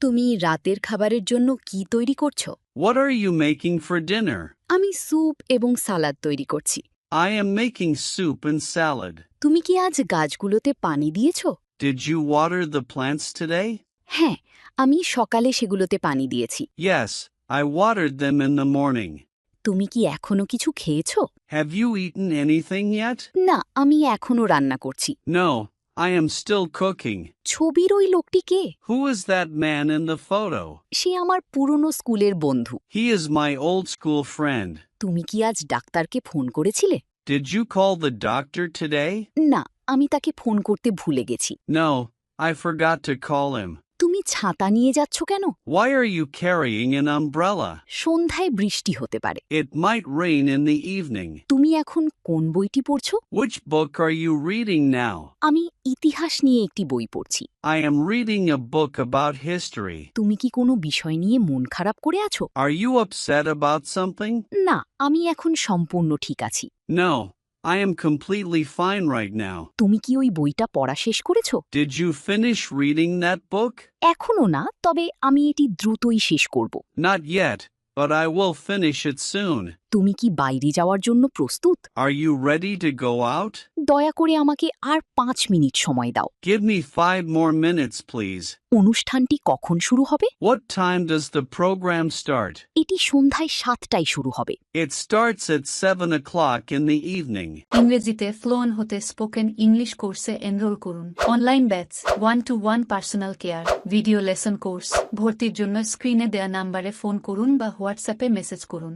তুমি রাতের খাবারের জন্য কি তৈরি করছো? What are you making for dinner? আমি স্যুপ এবং সালাদ তৈরি করছি। I am making soup and salad. তুমি কি আজ গাছগুলোতে পানি দিয়েছো? Did you water the plants today? হ্যাঁ, আমি সকালে সেগুলোতে পানি দিয়েছি। Yes, I watered them in the morning. তুমি কি এখনো কিছু খেয়েছো? Have you eaten anything yet? না, আমি এখনো রান্না করছি। No, I am still cooking. ছবির ওই লোকটি কে? Who is that man in the photo? সে আমার পুরনো স্কুলের বন্ধু। He is my old school friend. তুমি কি আজ ডাক্তারকে ফোন করেছিলে? Did you call the doctor today? না, আমি তাকে ফোন করতে ভুলে গেছি। No, I forgot to call him. তুমি ছাতা নিয়ে যাচ্ছ কেন? Why are you carrying an umbrella? সন্ধ্যায় বৃষ্টি হতে পারে। It might rain in the evening. তুমি এখন কোন বইটি পড়ছো? Which book are you reading now? আমি ইতিহাস নিয়ে একটি বই পড়ছি। I am reading a book about history. তুমি কি কোনো বিষয় নিয়ে মন খারাপ করে আছো? Are you upset about something? না, আমি এখন সম্পূর্ণ ঠিক আছি। No, I am completely fine right now. তুমি কি ওই বইটা পড়া শেষ করেছো? Did you finish reading that book? এখনো না, তবে আমি এটি দ্রুতই শেষ করব। Not yet, but I will finish it soon. তুমি কি বাইরে যাওয়ার জন্য প্রস্তুত? Are you ready to go out? দয়া করে আমাকে আর 5 মিনিট সময় দাও। Give me 5 more minutes, please. অনুষ্ঠানটি কখন শুরু হবে? What time does the program start? এটি সন্ধ্যায় 7টায় শুরু হবে। It starts at 7 o'clock in the evening. ইংরেজিতে ফ্লুয়েন্ট হতে স্পোকেন ইংলিশ কোর্সে এনরোল করুন। Online batch, 1-to-1 personal care, video lesson course. ভর্তির জন্য স্ক্রিনে দেয়া নাম্বারে ফোন করুন বা হোয়াটসঅ্যাপে মেসেজ করুন।